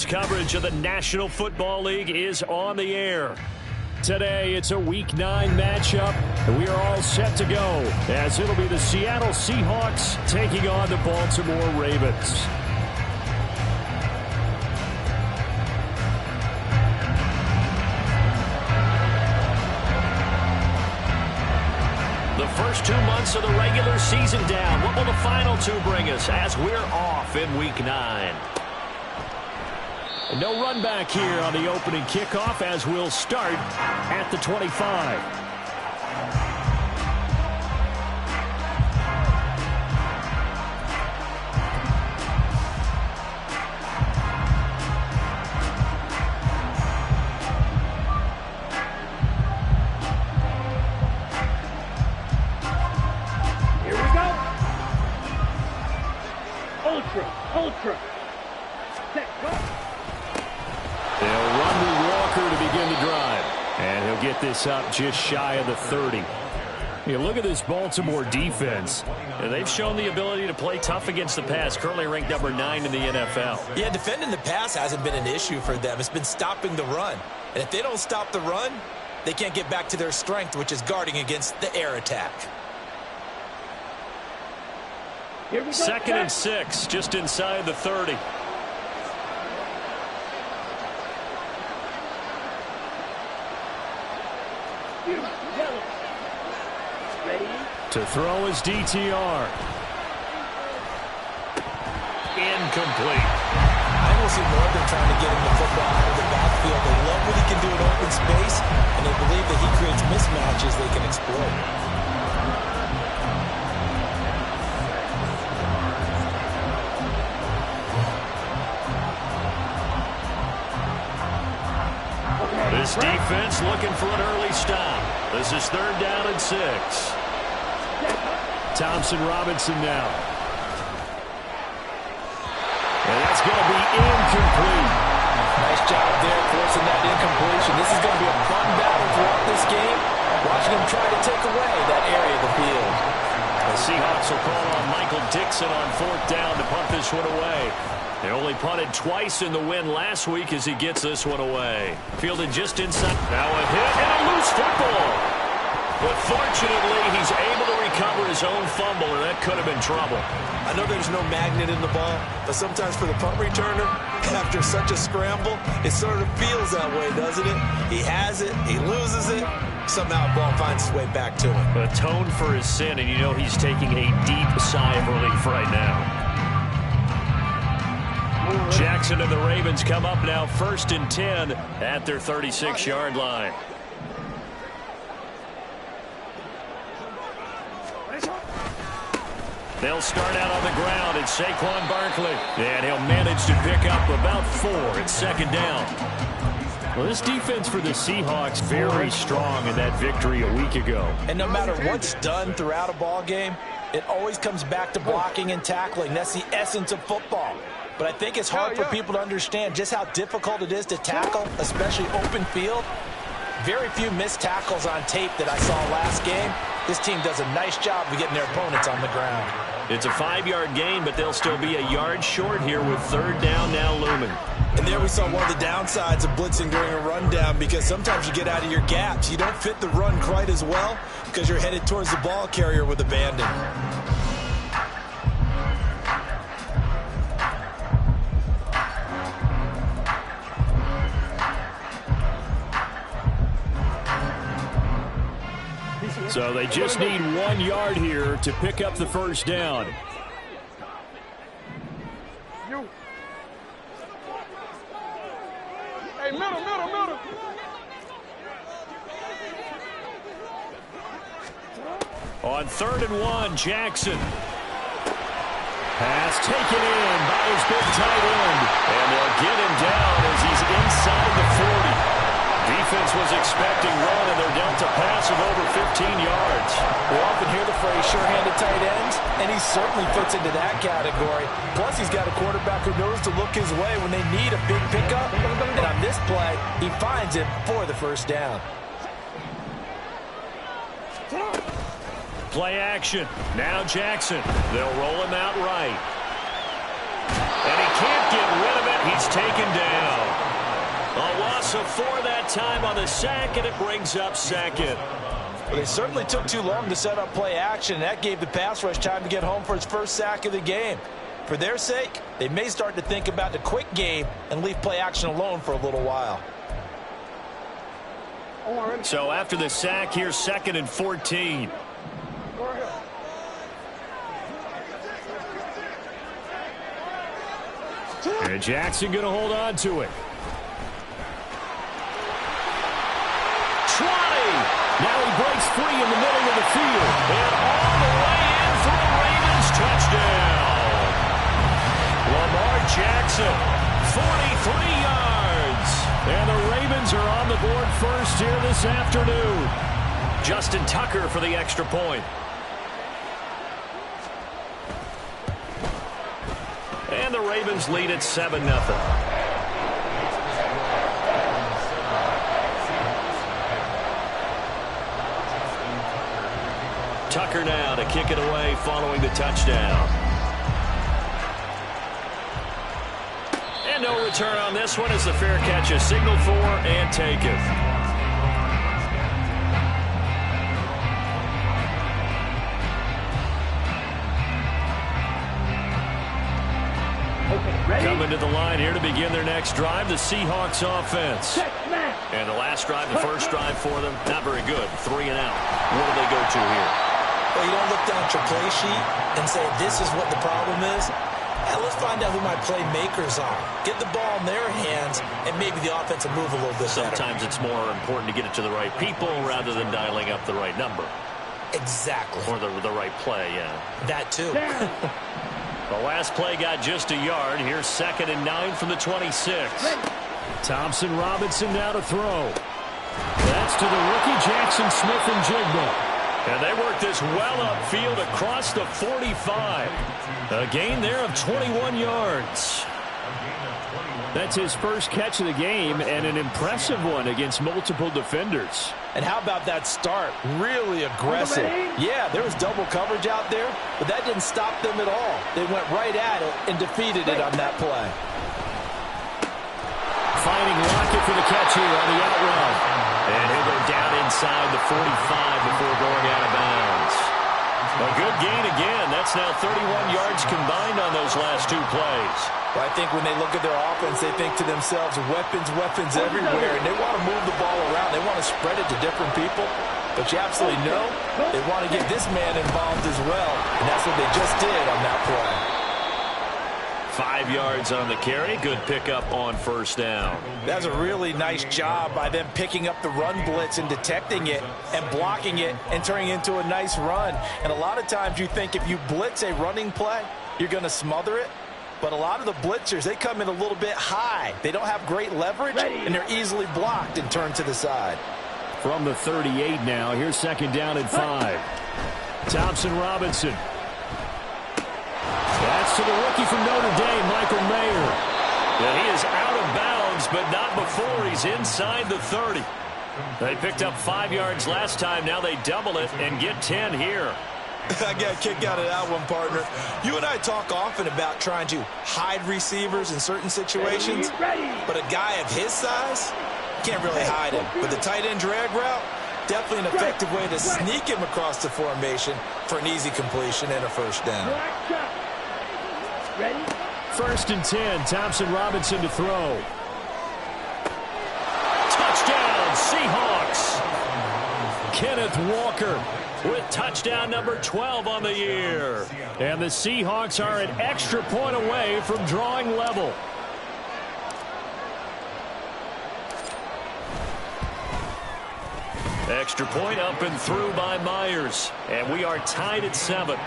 Coverage of the National Football League is on the air. Today, it's a Week 9 matchup, and we are all set to go, as it'll be the Seattle Seahawks taking on the Baltimore Ravens. The first 2 months of the regular season down. What will the final 2 bring us as we're off in Week 9? No run back here on the opening kickoff as we'll start at the 25. Here we go. Ultra. Set, go. They'll run with Walker to begin the drive. And he'll get this up just shy of the 30. You look at this Baltimore defense. They've shown the ability to play tough against the pass, currently ranked number 9 in the NFL. Yeah, defending the pass hasn't been an issue for them. It's been stopping the run. And if they don't stop the run, they can't get back to their strength, which is guarding against the air attack. Here we go. 2nd and 6, just inside the 30. To throw his DTR. Incomplete. I will see more of them trying to get him the football out of the backfield. They love what he can do in open space, and they believe that he creates mismatches they can exploit. This defense looking for an early stop. This is 3rd down and 6. Thompson Robinson now. And that's going to be incomplete. Nice job there forcing that incompletion. This is going to be a fun battle throughout this game. Watching him try to take away that area of the field. The Seahawks will call on Michael Dixon on 4th down to punt this one away. They only punted twice in the win last week as he gets this one away. Fielded just inside. Now a hit and a loose football. But fortunately, he's able to recover his own fumble, and that could have been trouble. I know there's no magnet in the ball, but sometimes for the punt returner, after such a scramble, it sort of feels that way, doesn't it? He has it, he loses it, somehow the ball finds its way back to him. Atone for his sin, and you know he's taking a deep sigh of relief right now. Jackson and the Ravens come up now 1st and 10 at their 36-yard line. They'll start out on the ground. It's Saquon Barkley. And he'll manage to pick up about 4 at 2nd down. Well, this defense for the Seahawks very strong in that victory a week ago. And no matter what's done throughout a ball game, it always comes back to blocking and tackling. That's the essence of football. But I think it's hard for people to understand just how difficult it is to tackle, especially open field. Very few missed tackles on tape that I saw last game. This team does a nice job of getting their opponents on the ground. It's a 5-yard gain, but they'll still be a yard short here with 3rd down now looming. And there we saw one of the downsides of blitzing during a rundown, because sometimes you get out of your gaps. You don't fit the run quite as well because you're headed towards the ball carrier with abandon. So they just need 1 yard here to pick up the 1st down. Hey, middle. On 3rd and 1, Jackson. Pass taken in by his big tight end. And they'll get him down as he's inside the 40. Defense was expecting run, and they're dealt a pass of over 15 yards. We often hear the phrase sure-handed tight ends, and he certainly fits into that category. Plus, he's got a quarterback who knows to look his way when they need a big pickup. And on this play, he finds it for the 1st down. Play action. Now Jackson. They'll roll him out right. And he can't get rid of it. He's taken down. A loss of 4 that time on the sack, and it brings up second. Well, they certainly took too long to set up play action. That gave the pass rush time to get home for its first sack of the game. For their sake, they may start to think about the quick game and leave play action alone for a little while. So after the sack, here's 2nd and 14. And Jackson going to hold on to it. 20. Now he breaks free in the middle of the field. And all the way in for a Ravens touchdown. Lamar Jackson, 43 yards. And the Ravens are on the board first here this afternoon. Justin Tucker for the extra point. And the Ravens lead at 7-0. Tucker now to kick it away following the touchdown. And no return on this one as the fair catch is signaled for and taken. Coming to the line here to begin their next drive, the Seahawks offense. And the last drive, the first drive for them, not very good. 3 and out. What do they go to here? Well, you don't look down at your play sheet and say, this is what the problem is. Let's find out who my playmakers are. Get the ball in their hands, and maybe the offense will move a little bit better. Sometimes it's more important to get it to the right people rather than dialing up the right number. Exactly. Or the right play, yeah. That too. The last play got just a yard. Here's 2nd and 9 from the 26. Thompson Robinson now to throw. That's to the rookie Jackson Smith-Njigba. And they work this well upfield across the 45. A gain there of 21 yards. That's his first catch of the game and an impressive one against multiple defenders. And how about that start? Really aggressive. Yeah, there was double coverage out there, but that didn't stop them at all. They went right at it and defeated it on that play. Finding Lockett for the catch here on the out route. And he'll go down inside the 45 before going out of bounds. A good gain again. That's now 31 yards combined on those last 2 plays. Well, I think when they look at their offense, they think to themselves, weapons everywhere, and they want to move the ball around. They want to spread it to different people. But you absolutely know they want to get this man involved as well, and that's what they just did on that play. 5 yards on the carry. Good pickup on first down. That's a really nice job by them picking up the run blitz and detecting it and blocking it and turning it into a nice run. And a lot of times you think if you blitz a running play, you're going to smother it. But a lot of the blitzers, they come in a little bit high. They don't have great leverage, and they're easily blocked and turned to the side. From the 38 now, here's 2nd down and 5. Thompson Robinson. That's to the rookie from Notre Dame, Michael Mayer. Yeah, he is out of bounds, but not before he's inside the 30. They picked up 5 yards last time. Now they double it and get 10 here. I got a kick out of that one, partner. You and I talk often about trying to hide receivers in certain situations, but a guy of his size can't really hide him. But the tight end drag route, definitely an effective way to sneak him across the formation for an easy completion and a first down. Ready? 1st and 10, Thompson Robinson to throw. Touchdown, Seahawks. Kenneth Walker with touchdown number 12 on the year. And the Seahawks are an extra point away from drawing level. Extra point up and through by Myers. And we are tied at 7.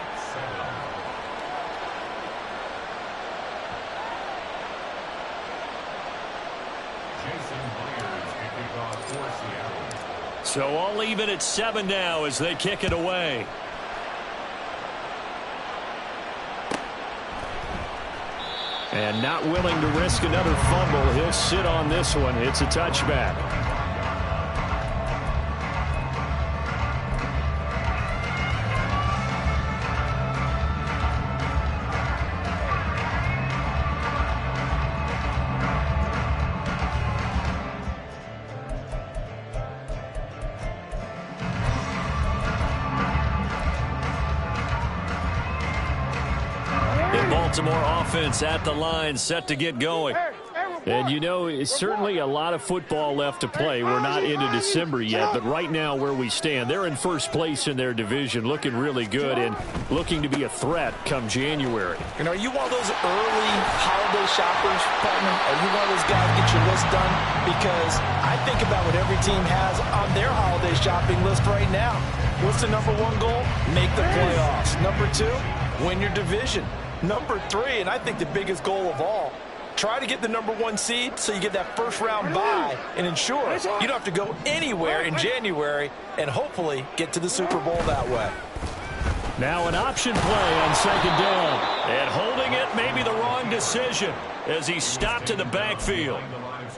So all even at 7 now as they kick it away. And not willing to risk another fumble. He'll sit on this one. It's a touchback. Baltimore offense at the line, set to get going. And, you know, it's certainly a lot of football left to play. We're not into December yet, but right now where we stand, they're in first place in their division, looking really good and looking to be a threat come January. And are you one of those early holiday shoppers, partner? Are you one of those guys get your list done? Because I think about what every team has on their holiday shopping list right now. What's the number one goal? Make the playoffs. Number two, win your division. Number three, and I think the biggest goal of all, try to get the number one seed so you get that first round bye and ensure you don't have to go anywhere in January and hopefully get to the Super Bowl that way. Now an option play on second down. And holding it may be the wrong decision as he stopped in the backfield.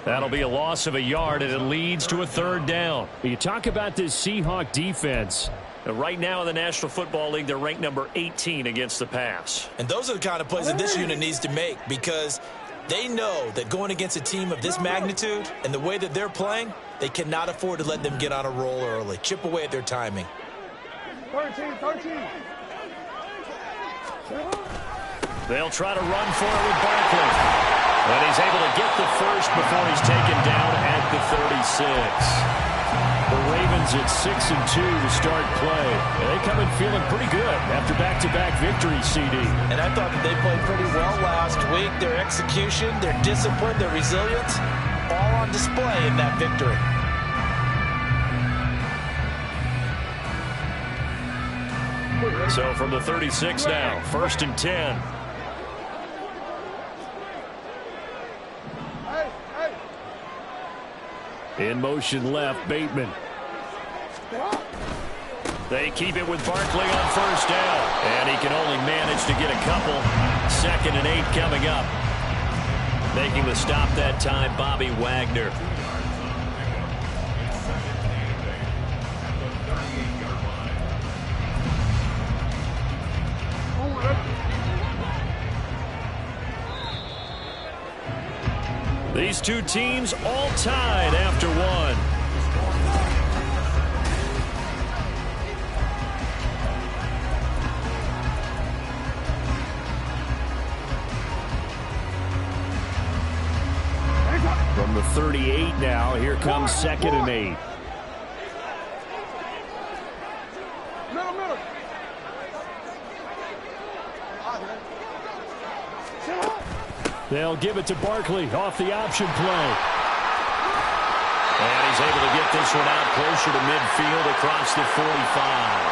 That'll be a loss of a yard, and it leads to a third down. You talk about this Seahawk defense. Right now in the National Football League, they're ranked number 18 against the pass. And those are the kind of plays that this unit needs to make because they know that going against a team of this magnitude and the way that they're playing, they cannot afford to let them get on a roll early. Chip away at their timing. 13. They'll try to run for it with Barkley. But he's able to get the first before he's taken down at the 36. The Ravens at 6-2 to start play. They come in feeling pretty good after back-to-back victories, CD. And I thought that they played pretty well last week. Their execution, their discipline, their resilience, all on display in that victory. So from the 36 now, 1st and 10. In motion left, Bateman. They keep it with Barkley on first down. And he can only manage to get a couple. 2nd and 8 coming up. Making the stop that time, Bobby Wagner. These two teams all tied after one. From the 38 now, here comes 2nd and 8. Middle. They'll give it to Barkley off the option play. And he's able to get this one out closer to midfield across the 45.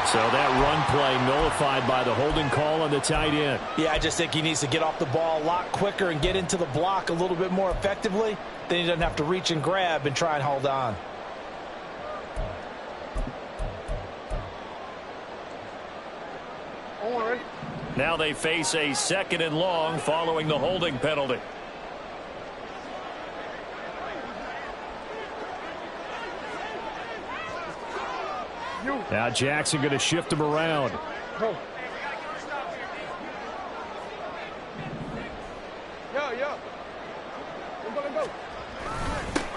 So that run play nullified by the holding call on the tight end. Yeah, I just think he needs to get off the ball a lot quicker and get into the block a little bit more effectively. Then he doesn't have to reach and grab and try and hold on. Now they face a 2nd and long following the holding penalty. Now Jackson going to shift him around.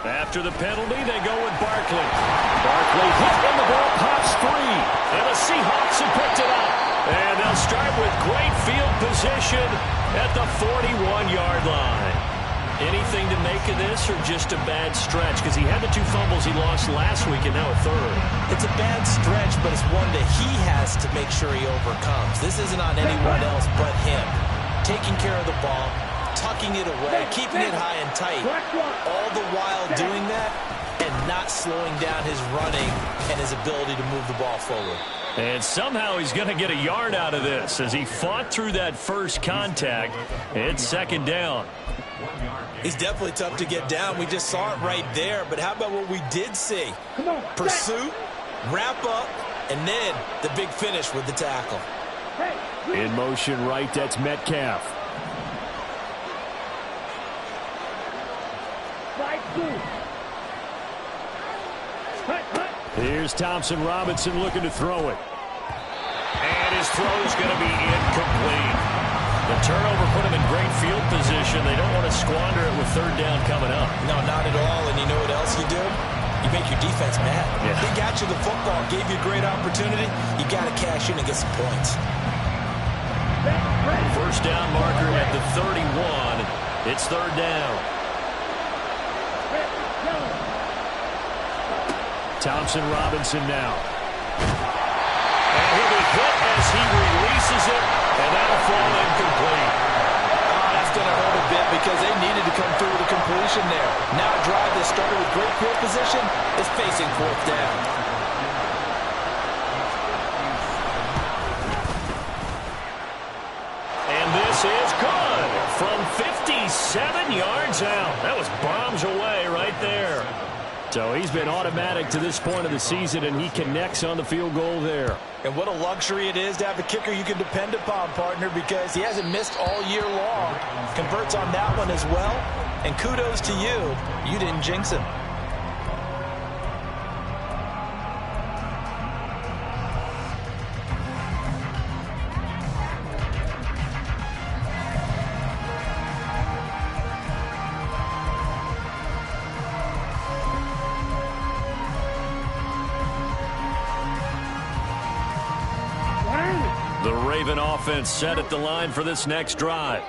After the penalty, they go with Barkley. Barkley hit and the ball pops free. And the Seahawks have picked it up. And they'll start with great field position at the 41-yard line. Anything to make of this or just a bad stretch? Because he had the 2 fumbles he lost last week and now a third. It's a bad stretch, but it's one that he has to make sure he overcomes. This isn't on anyone else but him. Taking care of the ball, tucking it away, keeping it high and tight, all the while doing that and not slowing down his running and his ability to move the ball forward. And somehow he's going to get a yard out of this as he fought through that first contact. It's 2nd down. He's definitely tough to get down. We just saw it right there. But how about what we did see? Pursuit, wrap up, and then the big finish with the tackle. In motion right, that's Metcalf. Here's Thompson Robinson looking to throw it. And his throw is going to be incomplete. The turnover put him in great field position. They don't want to squander it with 3rd down coming up. No, not at all. And you know what else you do? You make your defense mad. Yeah. He got you the football, gave you a great opportunity. You got to cash in and get some points. First down marker at the 31. It's third down. Thompson Robinson now. And he'll be hit as he releases it, and that'll fall incomplete. Oh, that's going to hurt a bit because they needed to come through with a completion there. Now a drive that started with great field position is facing fourth down. And this is good from 57 yards out. That was bombs away right there. So he's been automatic to this point of the season, and he connects on the field goal there. And what a luxury it is to have a kicker you can depend upon, partner, because he hasn't missed all year long. Converts on that one as well. And kudos to you. You didn't jinx him. The Raven offense set at the line for this next drive.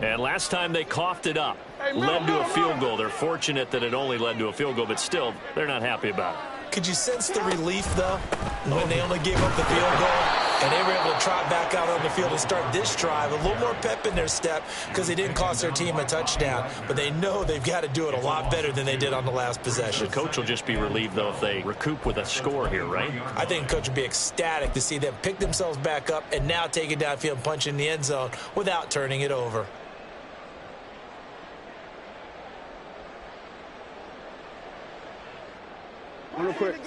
And last time they coughed it up, led to a field goal. They're fortunate that it only led to a field goal, but still, they're not happy about it. Could you sense the relief, though, when they only gave up the field goal and they were able to trot back out on the field and start this drive? A little more pep in their step because they didn't cost their team a touchdown, but they know they've got to do it a lot better than they did on the last possession. The coach will just be relieved, though, if they recoup with a score here, right? I think the coach would be ecstatic to see them pick themselves back up and now take it downfield and punch in the end zone without turning it over.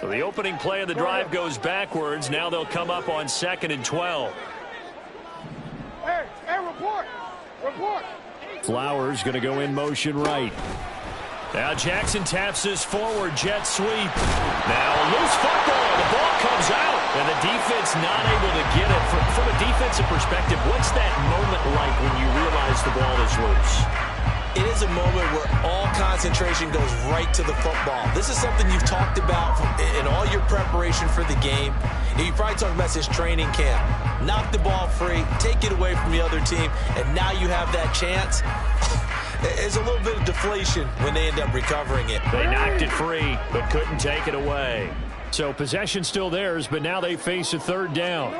So the opening play of the drive goes backwards. Now they'll come up on 2nd and 12. Hey, report. Flowers going to go in motion right. Now Jackson taps this forward jet sweep. Now loose football. The ball comes out, and the defense not able to get it. From a defensive perspective, what's that moment like when you realize the ball is loose? It is a moment where all concentration goes right to the football. This is something you've talked about in all your preparation for the game. You probably talked about this training camp. Knock the ball free, take it away from the other team, and now you have that chance. There's a little bit of deflation when they end up recovering it. They knocked it free, but couldn't take it away. So possession still theirs, but now they face a third down.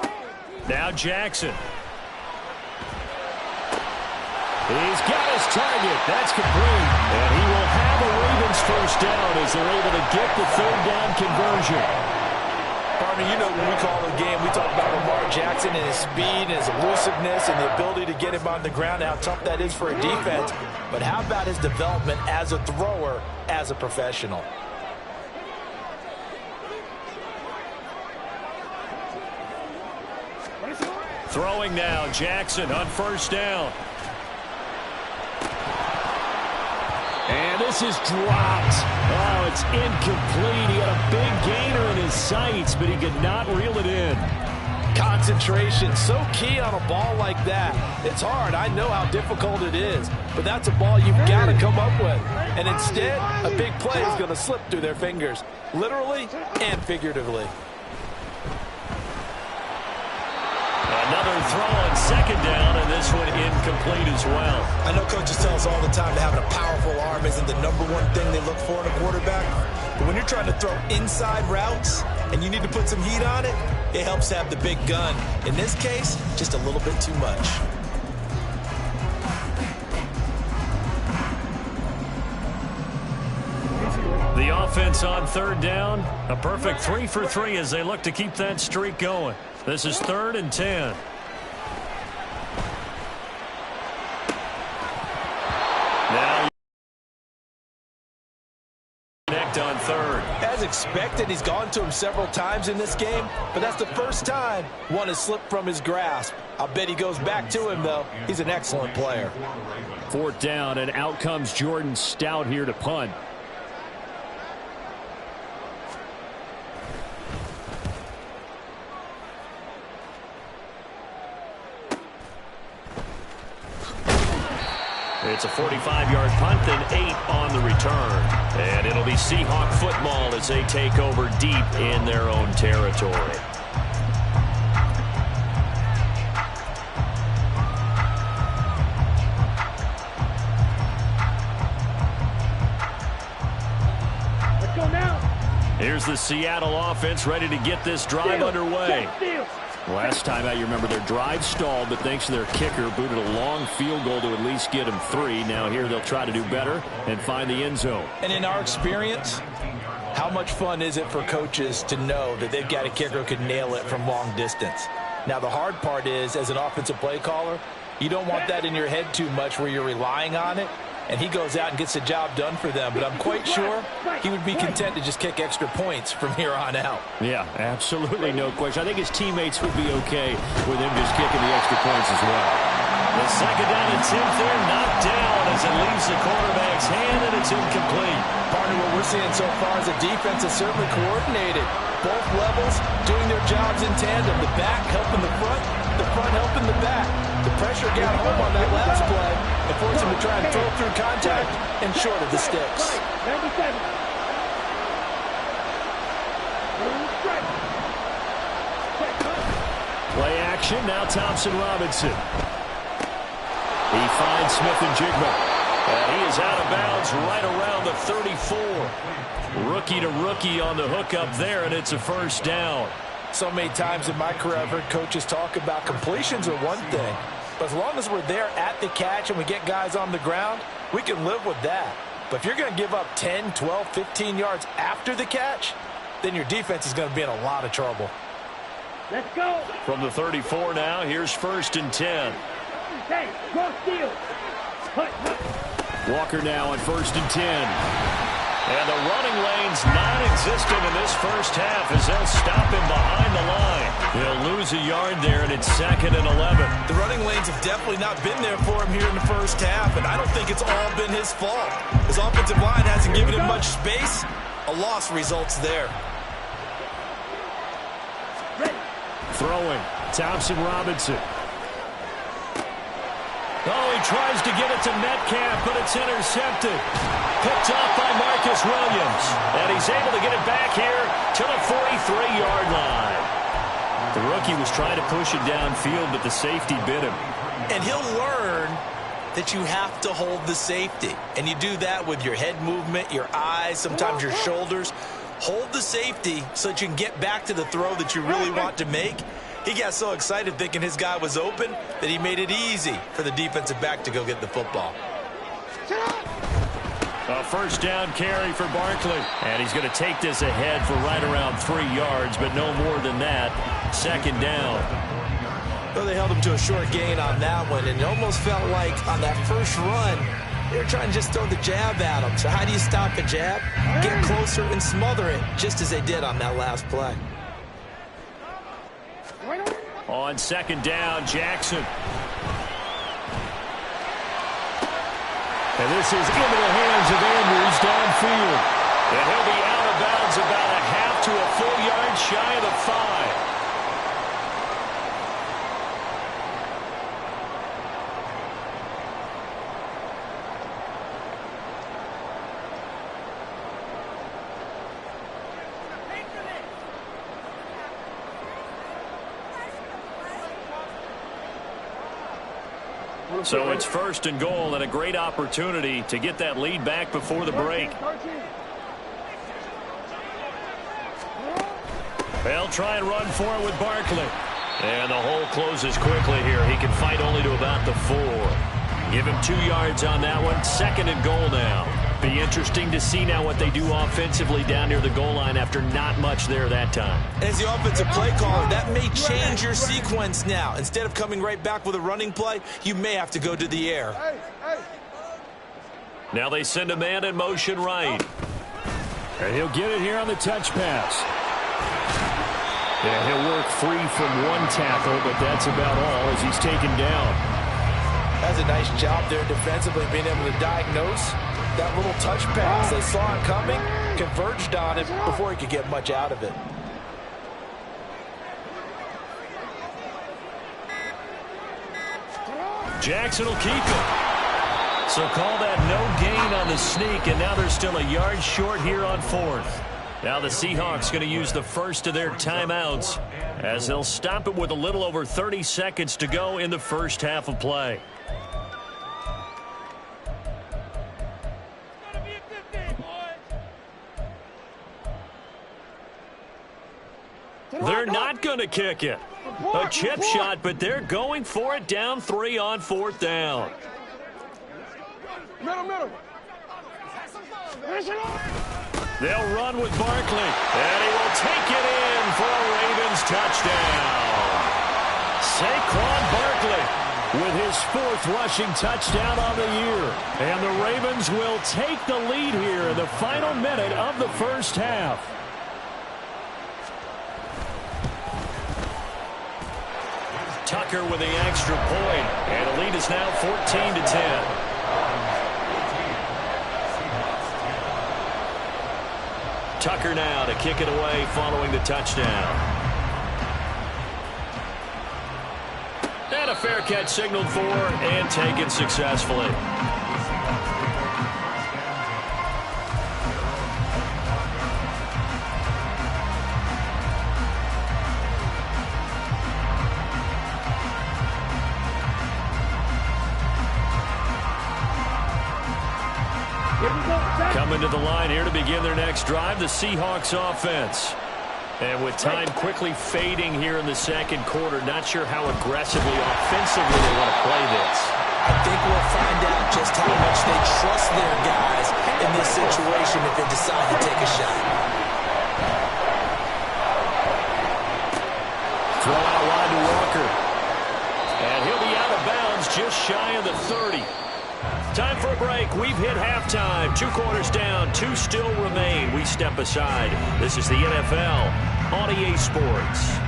Now Jackson. He's got his target. That's complete. And he will have a Ravens first down as they're able to get the third down conversion. Partner, you know when we call the game, we talk about Lamar Jackson and his speed and his elusiveness and the ability to get him on the ground, how tough that is for a defense. But how about his development as a thrower, as a professional? Throwing now, Jackson on first down. And this is dropped. Oh, it's incomplete. He had a big gainer in his sights, but he could not reel it in. Concentration, so key on a ball like that. It's hard. I know how difficult it is, but that's a ball you've got to come up with. And instead, a big play is going to slip through their fingers, literally and figuratively. Another throw on second down, and this one incomplete as well. I know coaches tell us all the time that having a powerful arm isn't the number one thing they look for in a quarterback. But when you're trying to throw inside routes and you need to put some heat on it, it helps have the big gun. In this case, just a little bit too much. The offense on third down, a perfect 3 for 3 as they look to keep that streak going. This is 3rd and 10. Now connect on third. As expected, he's gone to him several times in this game, but that's the first time one has slipped from his grasp. I'll bet he goes back to him, though. He's an excellent player. 4th down, and out comes Jordan Stout here to punt. It's a 45-yard punt, then 8 on the return. And it'll be Seahawk football as they take over deep in their own territory. Here's the Seattle offense ready to get this drive underway. Last time out, you remember their drive stalled, but thanks to their kicker, booted a long field goal to at least get them 3. Now here they'll try to do better and find the end zone. And in our experience, how much fun is it for coaches to know that they've got a kicker who can nail it from long distance? Now the hard part is, as an offensive play caller, you don't want that in your head too much where you're relying on it. And he goes out and gets the job done for them. But I'm quite sure he would be content to just kick extra points from here on out. Yeah, absolutely no question. I think his teammates would be okay with him just kicking the extra points as well. The second down attempt there knocked down as it leaves the quarterback's hand, and it's incomplete. Partner, what we're seeing so far is the defense is certainly coordinated. Both levels doing their jobs in tandem. The back helping the front helping the back. The pressure got home on that last play and forced him to try and throw through contact and short of the sticks. Play action, now Thompson Robinson. He finds Smith and Jigma. And he is out of bounds right around the 34. Rookie to rookie on the hook up there, and it's a first down. So many times in my career I've heard coaches talk about completions are one thing, but as long as we're there at the catch and we get guys on the ground, we can live with that. But if you're going to give up 10, 12, 15 yards after the catch, then your defense is going to be in a lot of trouble. Let's go. From the 34 now, here's 1st and 10. Hey, go steal. Walker now on 1st and 10. And the running lane's non-existent in this first half as they'll stop him behind the line. He'll lose a yard there, and it's 2nd and 11. The running lanes have definitely not been there for him here in the first half, and I don't think it's all been his fault. His offensive line hasn't given him much space. A loss results there. Throwing, Thompson Robinson. Oh, he tries to get it to Metcalf, but it's intercepted. Picked off by Marcus Williams. And he's able to get it back here to the 43-yard line. The rookie was trying to push it downfield, but the safety bit him. And he'll learn that you have to hold the safety. And you do that with your head movement, your eyes, sometimes your shoulders. Hold the safety so that you can get back to the throw that you really want to make. He got so excited thinking his guy was open that he made it easy for the defensive back to go get the football. A first down carry for Barkley. And he's going to take this ahead for right around 3 yards, but no more than that. 2nd down. Well, they held him to a short gain on that one, and it almost felt like on that first run, they were trying to just throw the jab at him. So how do you stop a jab? Get closer and smother it, just as they did on that last play. On 2nd down, Jackson. And this is into the hands of Andrews downfield. And he'll be out of bounds about a half to a full yard shy of the 5. So it's 1st and goal, and a great opportunity to get that lead back before the break. They'll try and run for it with Barkley. And the hole closes quickly here. He can fight only to about the 4. Give him 2 yards on that one. 2nd and goal now. Be interesting to see now what they do offensively down near the goal line after not much there that time. As the offensive play caller, that may change your sequence now. Instead of coming right back with a running play, you may have to go to the air. Now they send a man in motion right. And he'll get it here on the touch pass. Yeah, he'll work free from one tackle, but that's about all as he's taken down. That's a nice job there defensively, being able to diagnose that little touch pass. They saw it coming, converged on it before he could get much out of it. Jackson will keep it. So call that no gain on the sneak, and now they're still a yard short here on 4th. Now the Seahawks going to use the first of their timeouts as they'll stop it with a little over 30 seconds to go in the first half of play. They're not going to kick it. A chip shot, but they're going for it down 3 on 4th down. They'll run with Barkley, and he will take it in for a Ravens touchdown. Saquon Barkley with his 4th rushing touchdown on the year. And the Ravens will take the lead here in the final minute of the first half. Tucker with the extra point, and the lead is now 14-10. Tucker now to kick it away following the touchdown. And a fair catch signaled for and taken successfully. Coming to the line here to begin their next drive, the Seahawks offense. And with time quickly fading here in the second quarter, not sure how aggressively, offensively they want to play this. I think we'll find out just how much they trust their guys in this situation if they decide to take a shot. Throw out wide to Walker. And he'll be out of bounds just shy of the 30. Time for a break. We've hit halftime. 2 quarters down. 2 still remain. We step aside. This is the NFL on EA Sports.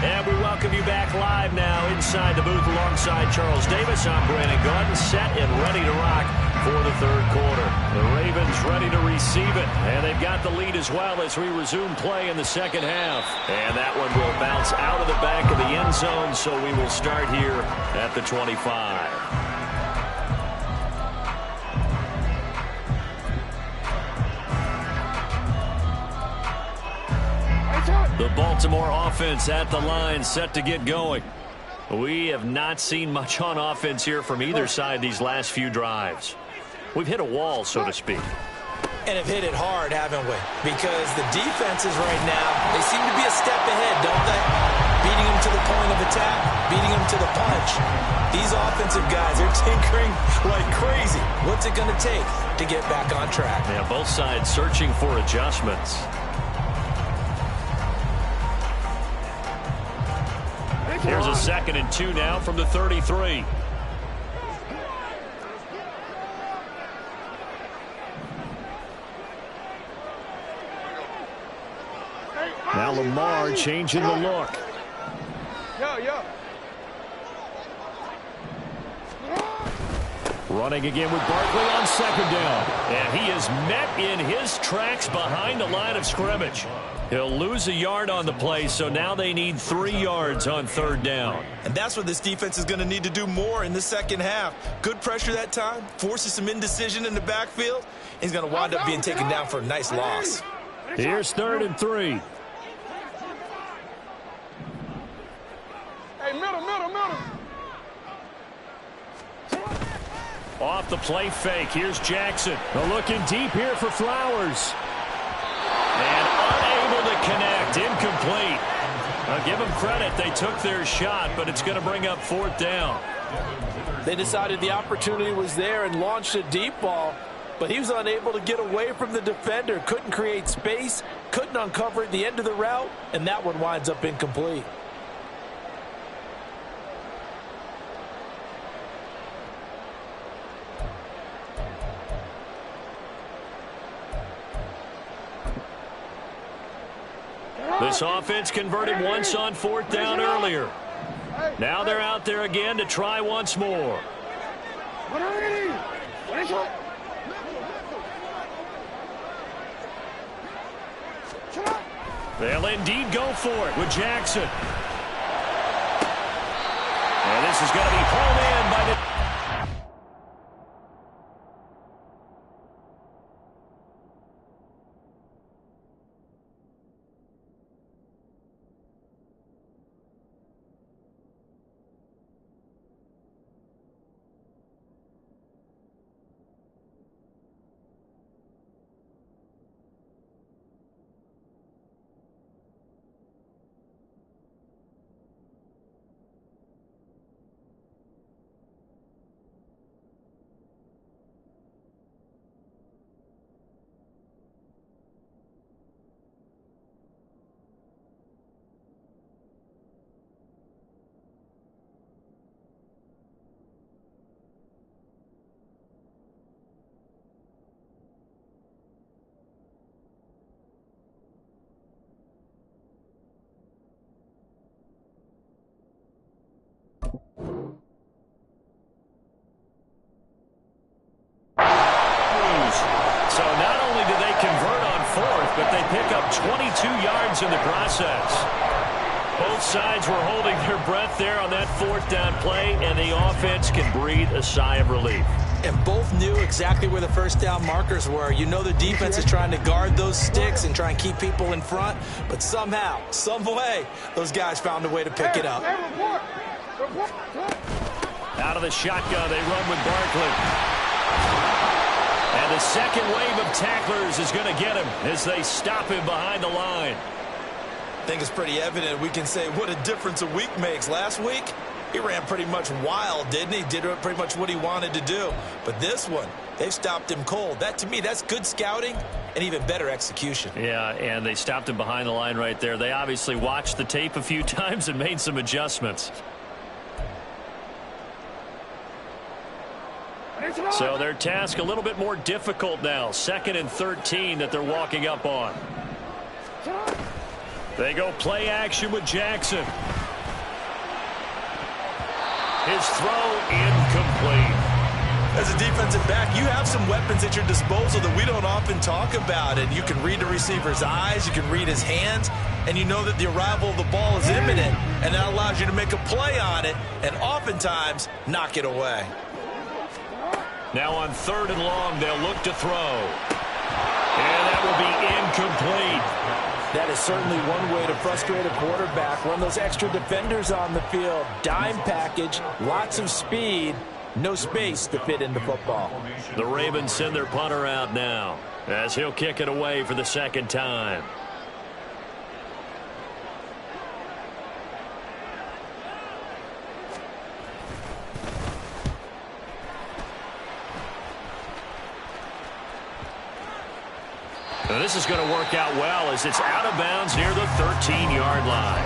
And we welcome you back live now inside the booth alongside Charles Davis. I'm Brandon Gaudin, set and ready to rock for the third quarter. The Ravens ready to receive it, and they've got the lead as well as we resume play in the second half. And that one will bounce out of the back of the end zone, so we will start here at the 25. The Baltimore offense at the line, set to get going. We have not seen much on offense here from either side these last few drives. We've hit a wall, so to speak. And have hit it hard, haven't we? Because the defenses right now, they seem to be a step ahead, don't they? Beating them to the point of attack, beating them to the punch. These offensive guys, they're tinkering like crazy. What's it going to take to get back on track? Yeah, both sides searching for adjustments. Here's a 2nd and 2 now from the 33. Now Lamar changing the look. Running again with Barkley on 2nd down. And he is met in his tracks behind the line of scrimmage. He'll lose a yard on the play, so now they need 3 yards on 3rd down. And that's what this defense is going to need to do more in the second half. Good pressure that time, forces some indecision in the backfield. He's going to wind up being taken down for a nice loss. Here's 3rd and 3. Hey, middle. Off the play fake. Here's Jackson. Looking deep here for Flowers. And unable to connect. Incomplete. I'll give them credit. They took their shot, but it's going to bring up 4th down. They decided the opportunity was there and launched a deep ball, but he was unable to get away from the defender. Couldn't create space, couldn't uncover at the end of the route, and that one winds up incomplete. This offense converted once on 4th down earlier. Now they're out there again to try once more. They'll indeed go for it with Jackson. And this is going to be pulled in by the... yards in the process. Both sides were holding their breath there on that fourth down play, and the offense can breathe a sigh of relief. And both knew exactly where the first down markers were. You know the defense is trying to guard those sticks and try and keep people in front, but somehow, some way, those guys found a way to pick it up. Out of the shotgun, they run with Barkley. And the second wave of tacklers is going to get him as they stop him behind the line. I think it's pretty evident we can say what a difference a week makes. Last week, he ran pretty much wild, didn't he? Did pretty much what he wanted to do. But this one, they've stopped him cold. That, to me, that's good scouting and even better execution. Yeah, and they stopped him behind the line right there. They obviously watched the tape a few times and made some adjustments. So their task a little bit more difficult now. 2nd and 13 that they're walking up on. They go play action with Jackson. His throw incomplete. As a defensive back, you have some weapons at your disposal that we don't often talk about. And you can read the receiver's eyes, you can read his hands, and you know that the arrival of the ball is imminent, and that allows you to make a play on it and oftentimes knock it away. Now on 3rd and long, they'll look to throw. And that will be incomplete. That is certainly one way to frustrate a quarterback. Run those extra defenders on the field. Dime package, lots of speed, no space to fit into football. The Ravens send their punter out now as he'll kick it away for the 2nd time. Now this is going to work out well as it's out of bounds near the 13-yard line.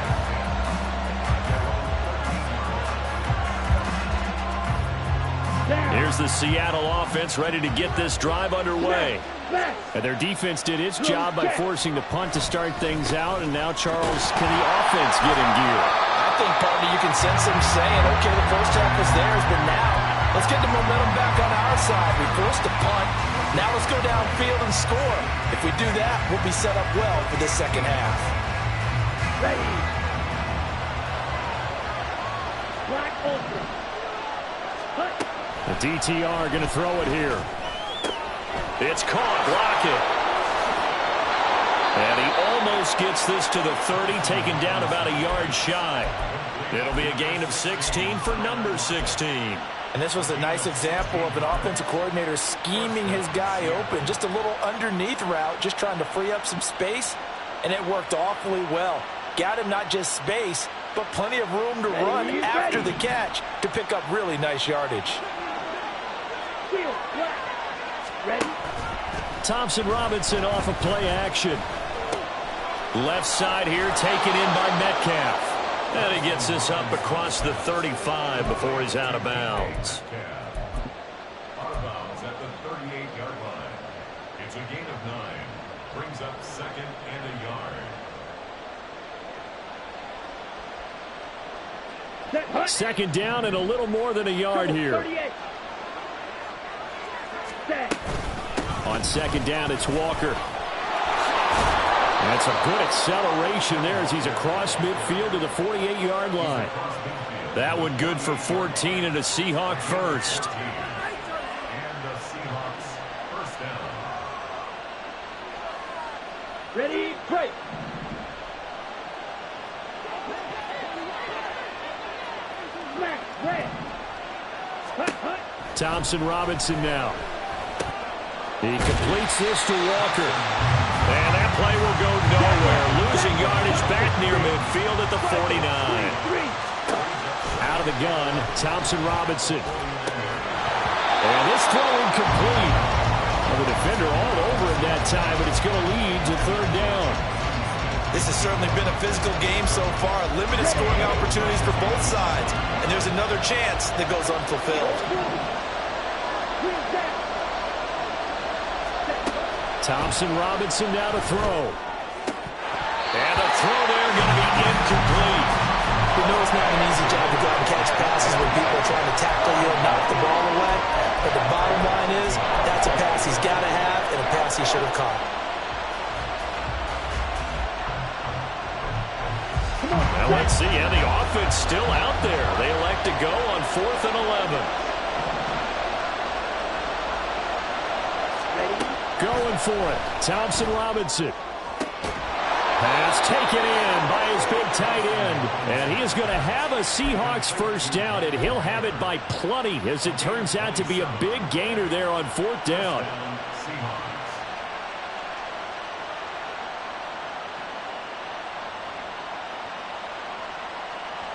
Here's the Seattle offense ready to get this drive underway. And their defense did its job by forcing the punt to start things out, and now, Charles, can the offense get in gear? I think, partner, you can sense them saying, okay, the first half was theirs, but now let's get the momentum back on our side. We forced a punt. Now let's go downfield and score. If we do that, we'll be set up well for this second half. Ready. Black open. The DTR going to throw it here. It's caught. Block it. And he almost gets this to the 30, taken down about a yard shy. It'll be a gain of 16 for number 16. And this was a nice example of an offensive coordinator scheming his guy open. Just a little underneath route, just trying to free up some space, and it worked awfully well. Got him not just space, but plenty of room to run after the catch to pick up really nice yardage. Ready. Thompson Robinson off of play action. Left side here taken in by Metcalf. And he gets this up across the 35 before he's out of bounds. Out of bounds at the 38-yard line. It's a gain of 9. Brings up 2nd and a yard. 2nd down and a little more than a yard here. On 2nd down, it's Walker. That's a good acceleration there as he's across midfield to the 48-yard line. That one good for 14 and a Seahawk first. And the Seahawks first down. Ready, break. Smack, red. Hut, hut. Thompson Robinson now. He completes this to Walker. And that play will go nowhere. Losing yardage back near midfield at the 49. Out of the gun, Thompson Robinson. And this throw incomplete. Well, the defender all over him that time, but it's going to lead to 3rd down. This has certainly been a physical game so far. Limited scoring opportunities for both sides. And there's another chance that goes unfulfilled. Thompson Robinson now to throw. And the throw there going to be incomplete. We know it's not an easy job to go out and catch passes when people are trying to tackle you and knock the ball away. But the bottom line is, that's a pass he's got to have and a pass he should have caught. Now let's see. Yeah, the offense still out there. They elect to go on 4th and 11. Going for it. Thompson Robinson. Pass taken in by his big tight end. And he is going to have a Seahawks first down, and he'll have it by plenty, as it turns out to be a big gainer there on 4th down.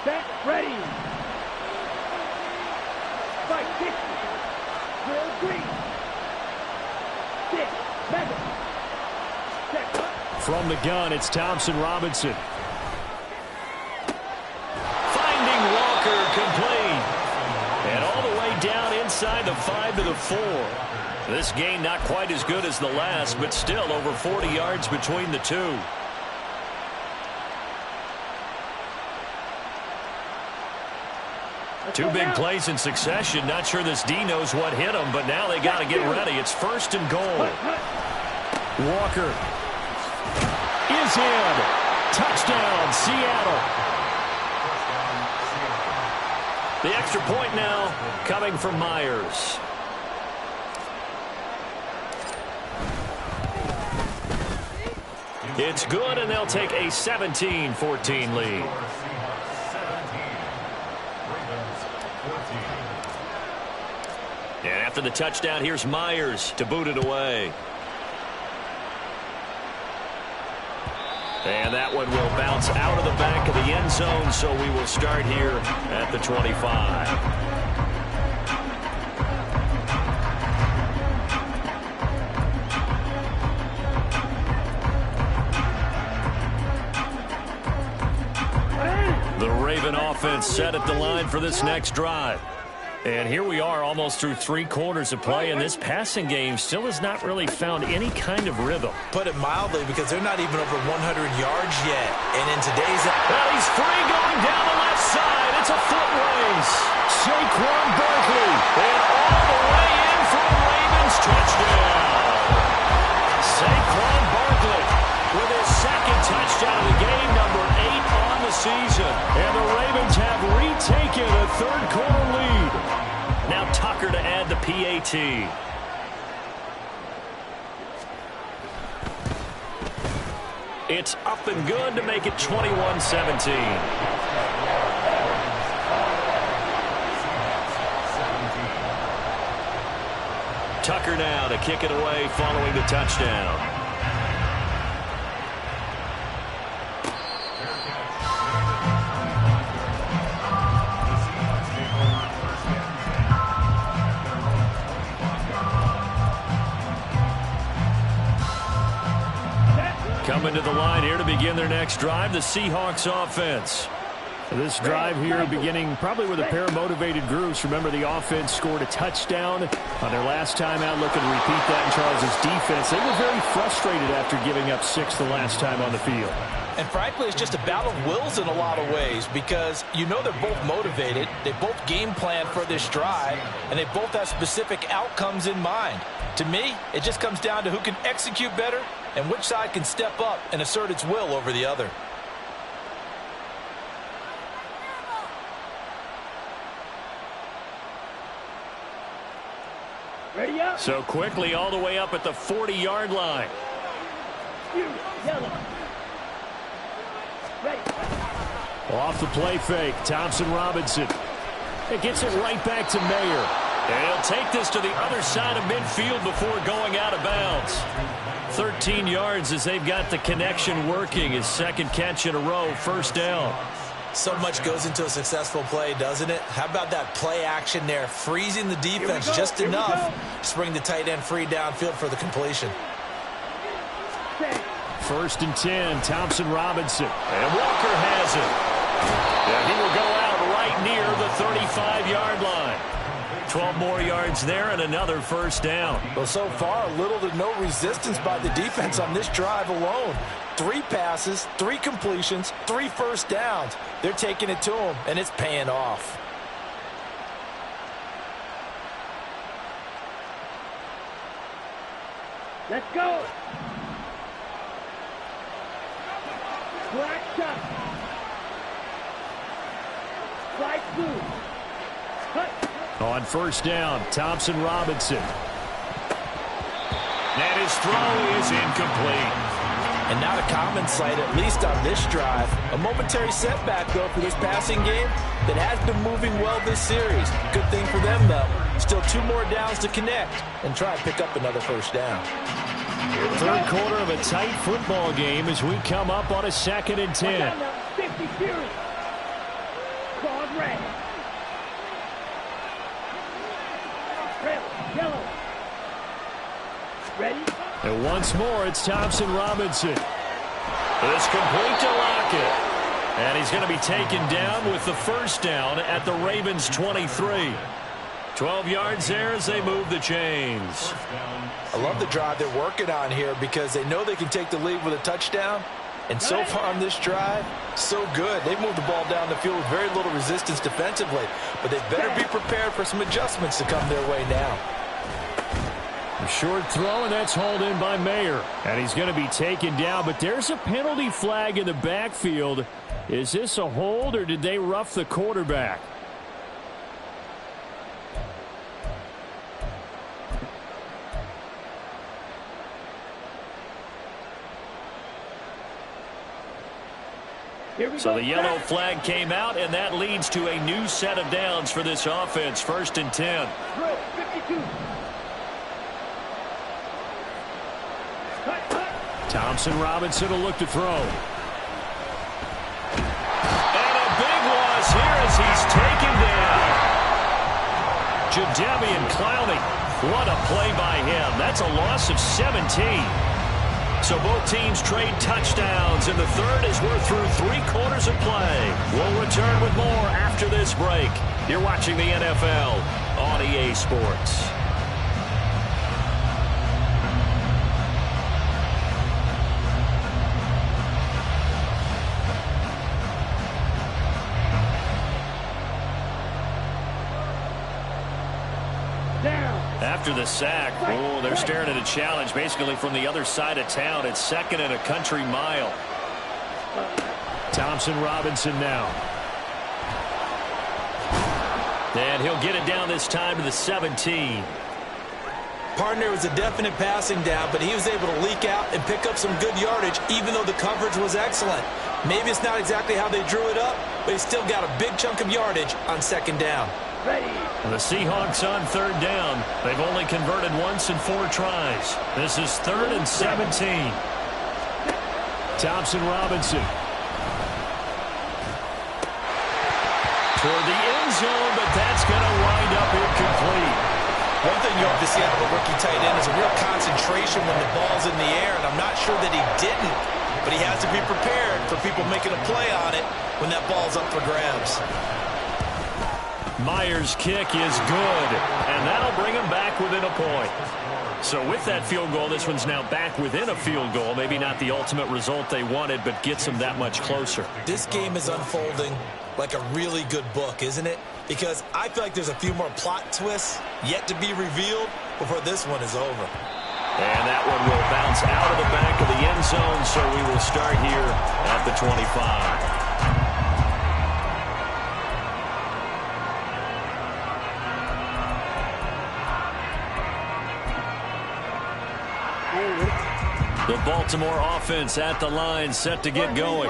Set, ready. Fight, 60. Drill, green. 6, 7. Set, up. From the gun, it's Thompson Robinson. Finding Walker complete. And all the way down inside the 5 to the 4. This gain not quite as good as the last, but still over 40 yards between the two. Two big plays in succession. Not sure this D knows what hit him, but now they got to get ready. It's 1st and goal. Walker is in. Touchdown, Seattle. The extra point now coming from Myers. It's good, and they'll take a 17-14 lead. And after the touchdown, here's Myers to boot it away. And that one will bounce out of the back of the end zone, so we will start here at the 25. The Raven offense set at the line for this next drive. And here we are almost through 3 quarters of play, and this passing game still has not really found any kind of rhythm. Put it mildly, because they're not even over 100 yards yet. And in today's... Well, he's free going down the left side. It's a foot race. Saquon Barkley. And all the way in for a Ravens touchdown. Saquon Barkley with his 2nd touchdown of the game, number 8 on the season. And the Ravens have retaken a 3rd quarter lead. Now Tucker to add the PAT. It's up and good to make it 21-17. Tucker now to kick it away following the touchdown. Coming to the line here to begin their next drive, the Seahawks offense. This drive here beginning probably with a pair of motivated groups. Remember, the offense scored a touchdown on their last time out, looking to repeat that in Charles' defense. They were very frustrated after giving up 6 the last time on the field. And frankly, it's just a battle of wills in a lot of ways, because you know they're both motivated, they both game plan for this drive, and they both have specific outcomes in mind. To me, it just comes down to who can execute better and which side can step up and assert its will over the other. Ready up. So quickly all the way up at the 40-yard line. Yellow. Ready. Off the play fake, Thompson Robinson. It gets it right back to Mayer. And he'll take this to the other side of midfield before going out of bounds. 13 yards as they've got the connection working. His 2nd catch in a row, 1st down. So much goes into a successful play, doesn't it? How about that play action there, freezing the defense just enough to bring the tight end free downfield for the completion. 1st and 10, Thompson Robinson. And Walker has it. And he will go out right near the 35-yard line. 12 more yards there and another 1st down. Well, so far, little to no resistance by the defense on this drive alone. 3 passes, 3 completions, 3 1st downs. They're taking it to them, and it's paying off. Let's go. Black shot. Slide through. Cut. On first down, Thompson Robinson. And his throw is incomplete. And not a common sight, at least on this drive. A momentary setback, though, for this passing game that has been moving well this series. Good thing for them, though. Still 2 more downs to connect and try and pick up another first down. Third quarter of a tight football game as we come up on a 2nd and 10. 50 series. Claws red. Red, yellow. Ready? And once more, it's Thompson Robinson. It's complete to Lockett. And he's going to be taken down with the first down at the Ravens' 23. 12 yards there as they move the chains. I love the drive they're working on here because they know they can take the lead with a touchdown. And so far on this drive, so good. They've moved the ball down the field with very little resistance defensively. But they better be prepared for some adjustments to come their way now. A short throw, and that's hauled in by Mayer. And he's going to be taken down, but there's a penalty flag in the backfield. Is this a hold, or did they rough the quarterback? So the yellow flag came out, and that leads to a new set of downs for this offense. 1st and 10. 52. Thompson Robinson will look to throw. And a big loss here as he's taken down. Jadeveon Clowney. What a play by him. That's a loss of 17. So both teams trade touchdowns in the third as we're through 3 quarters of play. We'll return with more after this break. You're watching the NFL on EA Sports. After the sack, oh, they're staring at a challenge basically from the other side of town. It's 2nd and a country mile. Thompson Robinson now. And he'll get it down this time to the 17. Partner was a definite passing down, but he was able to leak out and pick up some good yardage, even though the coverage was excellent. Maybe it's not exactly how they drew it up, but he still got a big chunk of yardage on 2nd down. Ready. The Seahawks on 3rd down. They've only converted once in 4 tries. This is 3rd and 17. Thompson Robinson. Toward the end zone, but that's going to wind up incomplete. One thing you hope to see out of a rookie tight end is a real concentration when the ball's in the air, and I'm not sure that he didn't, but he has to be prepared for people making a play on it when that ball's up for grabs. Myers' kick is good, and that'll bring him back within a point. So with that field goal, this one's now back within a field goal. Maybe not the ultimate result they wanted, but gets them that much closer. This game is unfolding like a really good book, isn't it? Because I feel like there's a few more plot twists yet to be revealed before this one is over. And that one will bounce out of the back of the end zone, so we will start here at the 25. The Baltimore offense at the line, set to get going.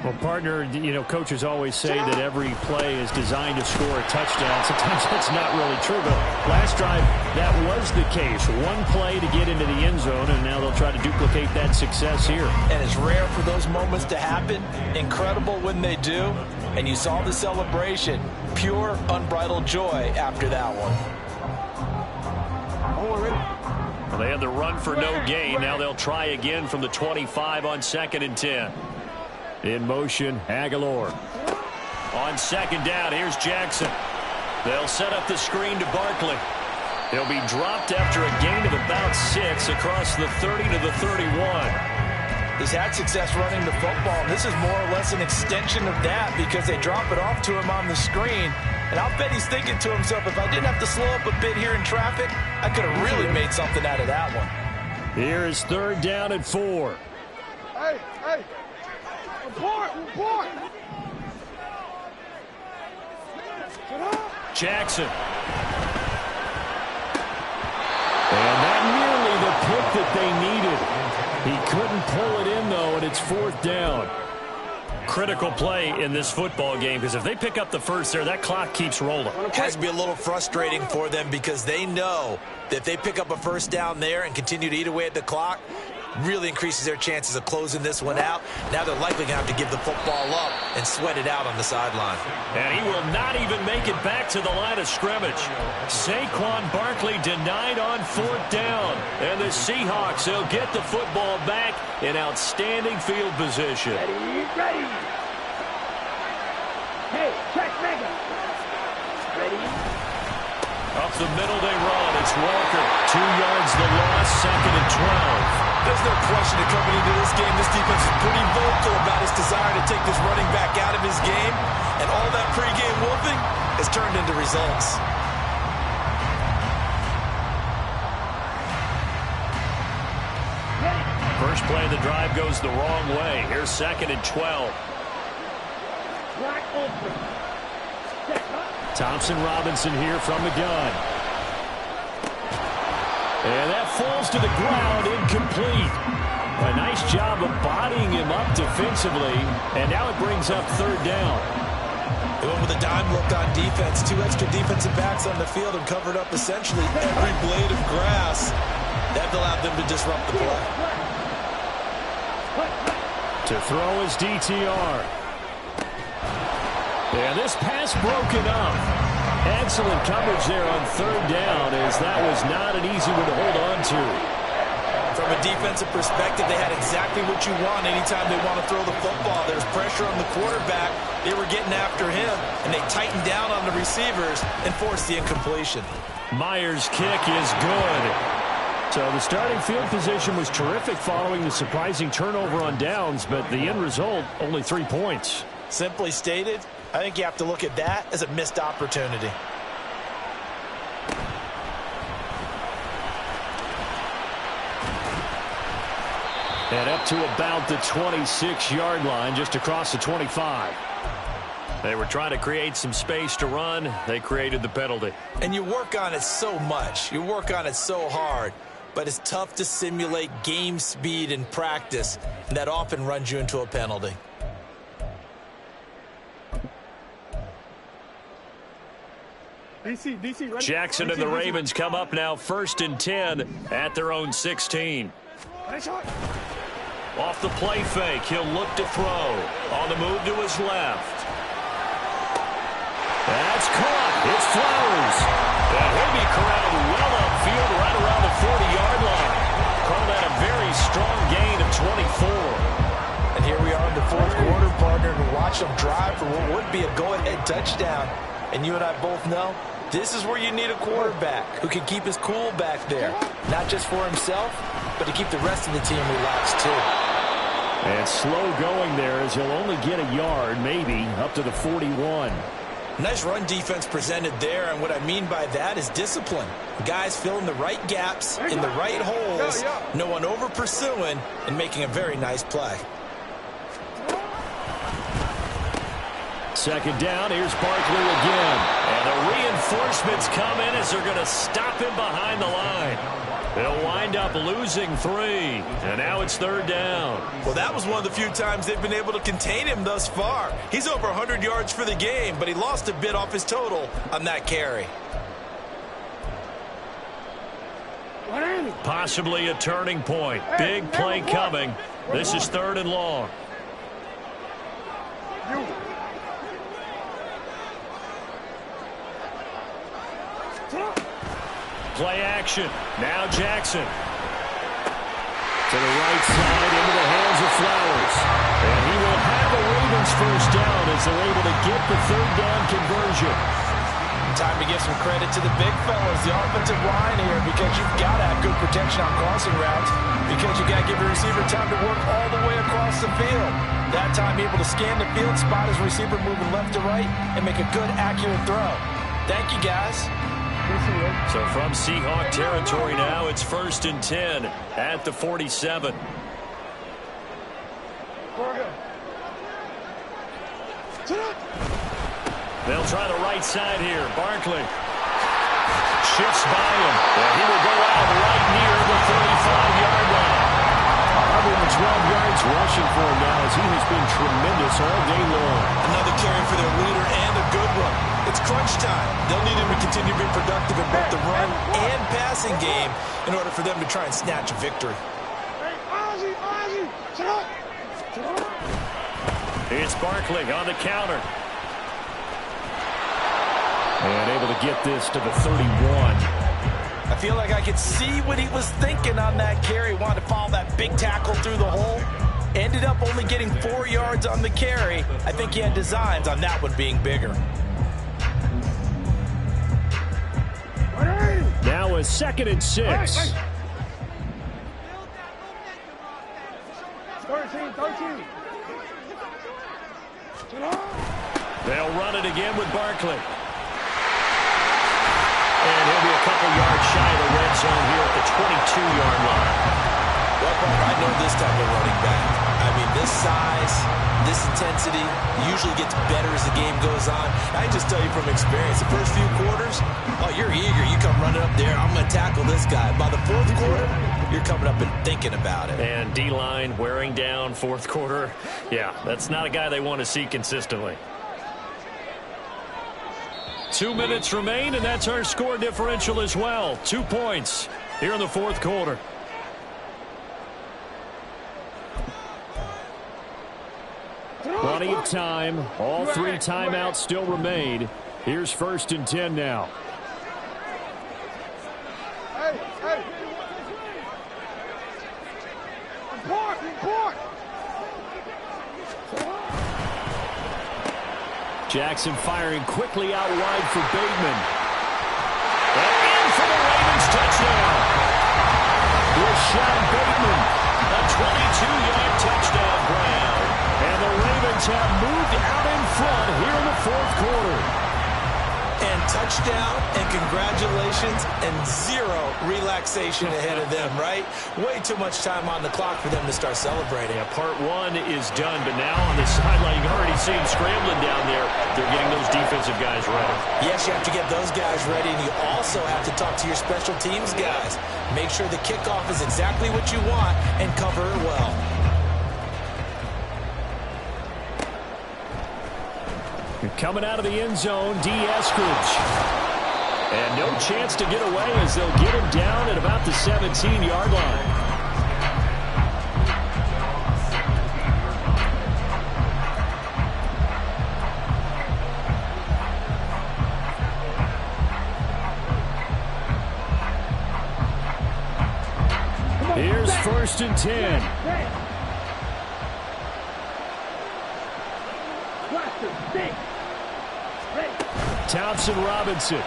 Well, partner, you know, coaches always say that every play is designed to score a touchdown. Sometimes that's not really true, but last drive, that was the case. One play to get into the end zone, and now they'll try to duplicate that success here. And it's rare for those moments to happen. Incredible when they do. And you saw the celebration. Pure, unbridled joy after that one. Well, they had the run for no gain. Now they'll try again from the 25 on 2nd and 10. In motion, Aguilar. On 2nd down, here's Jackson. They'll set up the screen to Barkley. He'll be dropped after a gain of about 6 across the 30 to the 31. He's had success running the football, and this is more or less an extension of that because they drop it off to him on the screen. And I'll bet he's thinking to himself, if I didn't have to slow up a bit here in traffic, I could have really made something out of that one. Here is 3rd down and 4. Hey, report. Jackson. And that nearly the pick that they needed. He couldn't pull it in, though, and it's 4th down. Critical play in this football game, because if they pick up the first there, that clock keeps rolling. It has to be a little frustrating for them because they know that if they pick up a first down there and continue to eat away at the clock, really increases their chances of closing this one out. Now they're likely going to have to give the football up and sweat it out on the sideline. And he will not even make it back to the line of scrimmage. Saquon Barkley denied on 4th down. And the Seahawks, they'll get the football back in outstanding field position. Ready. Hey, check mega. Ready. Up the middle they run. It's Walker. 2 yards the loss, 2nd and 12. There's no question that coming into this game, this defense is pretty vocal about its desire to take this running back out of his game. And all that pregame wolfing has turned into results. First play of the drive goes the wrong way. Here's 2nd and 12. Black open. Thompson Robinson here from the gun. And that falls to the ground, incomplete. A nice job of bodying him up defensively, and now it brings up 3rd down. They went with a dime look on defense. 2 extra defensive backs on the field and covered up essentially every blade of grass. That allowed them to disrupt the play. To throw his DTR. And this pass broken up. Excellent coverage there on 3rd down, as that was not an easy one to hold on to. From a defensive perspective, they had exactly what you want anytime they want to throw the football. There's pressure on the quarterback. They were getting after him, and they tightened down on the receivers and forced the incompletion. Myers' kick is good. So the starting field position was terrific following the surprising turnover on downs, but the end result, only 3 points. Simply stated, I think you have to look at that as a missed opportunity. And up to about the 26-yard line, just across the 25. They were trying to create some space to run. They created the penalty. And you work on it so much. You work on it so hard. But it's tough to simulate game speed in practice. And that often runs you into a penalty. Jackson and the Ravens come up now 1st and 10 at their own 16. Off the play fake, he'll look to throw. On the move to his left. That's caught. It's Flowers. And he'll be corralled well upfield right around the 40-yard line. Call that a very strong gain of 24. And here we are in the 4th quarter, partner, and watch them drive for what would be a go-ahead touchdown. And you and I both know this is where you need a quarterback who can keep his cool back there. Not just for himself, but to keep the rest of the team relaxed too. And slow going there as he'll only get a yard, maybe, up to the 41. Nice run defense presented there, and what I mean by that is discipline. Guys filling the right gaps in the right holes, no one over pursuing, and making a very nice play. 2nd down, here's Barkley again. And the reinforcements come in as they're going to stop him behind the line. They'll wind up losing 3, and now it's 3rd down. Well, that was one of the few times they've been able to contain him thus far. He's over 100 yards for the game, but he lost a bit off his total on that carry. Possibly a turning point. Big play coming. This is 3rd and long. Play action. Now Jackson. To the right side, into the hands of Flowers. And he will have the Ravens first down as they're able to get the 3rd down conversion. Time to give some credit to the big fellas, the offensive line here, because you've got to have good protection on crossing routes, because you got to give your receiver time to work all the way across the field. That time able to scan the field, spot his receiver moving left to right, and make a good, accurate throw. Thank you, guys. So from Seahawk territory now, it's 1st and 10 at the 47. They'll try the right side here. Barkley shifts by him. And he will go out right near the 35-yard line. 112 yards rushing for him now as he has been tremendous all day long. Another carry for their leader and a good one. It's crunch time. They'll need him to continue to be productive in both the run and passing game in order for them to try and snatch a victory. It's Barkley on the counter. And able to get this to the 31. I feel like I could see what he was thinking on that carry. Wanted to follow that big tackle through the hole. Ended up only getting 4 yards on the carry. I think he had designs on that one being bigger. Now a 2nd and 6. 13. They'll run it again with Barkley. And he'll be a couple yards shy of the red zone here at the 22-yard line. Well, I know this type of running back. I mean, this size, this intensity usually gets better as the game goes on. I can just tell you from experience, the first few quarters, oh, you're eager. You come running up there, I'm going to tackle this guy. By the 4th quarter, you're coming up and thinking about it. And D-line wearing down 4th quarter. Yeah, that's not a guy they want to see consistently. 2 minutes remain, and that's our score differential as well. 2 points here in the 4th quarter. Plenty of time. All 3 timeouts still remain. Here's 1st and 10 now. Hey. Report. Jackson firing quickly out wide for Bateman. And in for the Ravens touchdown. Rashad Bateman. A 22-yard touchdown grab. And the Ravens have moved out in front here in the 4th quarter. And touchdown and congratulations and 0 relaxation ahead of them, right? Way too much time on the clock for them to start celebrating. Yeah, part 1 is done, but now on the sideline, you already see them scrambling down there. They're getting those defensive guys ready. Yes, you have to get those guys ready, and you also have to talk to your special teams guys. Make sure the kickoff is exactly what you want and cover it well. Coming out of the end zone, D. Eskridge. And no chance to get away as they'll get him down at about the 17-yard line. Here's 1st and 10. Thompson Robinson.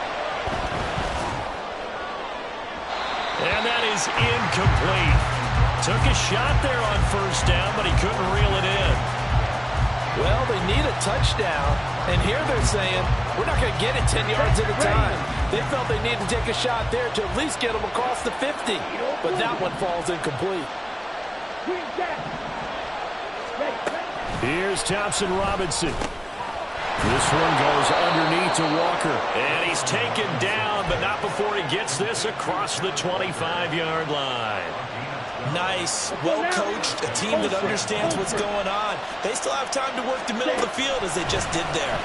And that is incomplete. Took a shot there on 1st down, but he couldn't reel it in. Well, they need a touchdown, and here they're saying, we're not going to get it 10 yards at a time. They felt they needed to take a shot there to at least get them across the 50, but that one falls incomplete. Here's Thompson Robinson. This one goes underneath to Walker. And he's taken down, but not before he gets this across the 25-yard line. Nice, well-coached, a team that understands what's going on. They still have time to work the middle of the field as they just did there.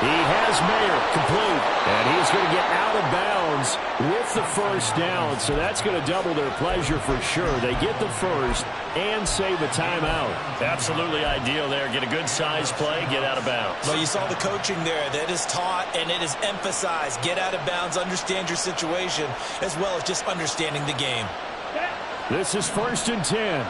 He has Mayer complete, and he's going to get out of bounds with the 1st down, so that's going to double their pleasure for sure. They get the 1st and save a timeout. Absolutely ideal there. Get a good size play, get out of bounds. Well, you saw the coaching there. That is taught and it is emphasized. Get out of bounds, understand your situation, as well as just understanding the game. This is 1st and 10.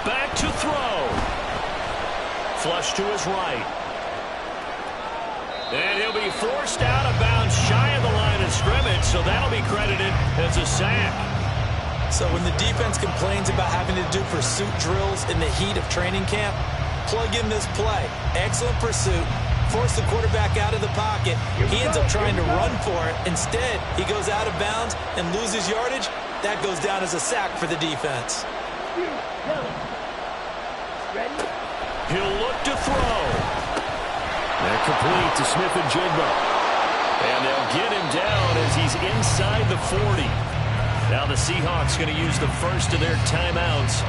Back to throw. Flush to his right. And he'll be forced out of bounds shy of the line of scrimmage, so that'll be credited as a sack. So when the defense complains about having to do pursuit drills in the heat of training camp, plug in this play. Excellent pursuit, force the quarterback out of the pocket. He ends up trying to run for it. Instead, he goes out of bounds and loses yardage. That goes down as a sack for the defense. He'll look to throw. They're complete to Smith-Njigba. And they'll get him down as he's inside the 40. Now the Seahawks going to use the first of their timeouts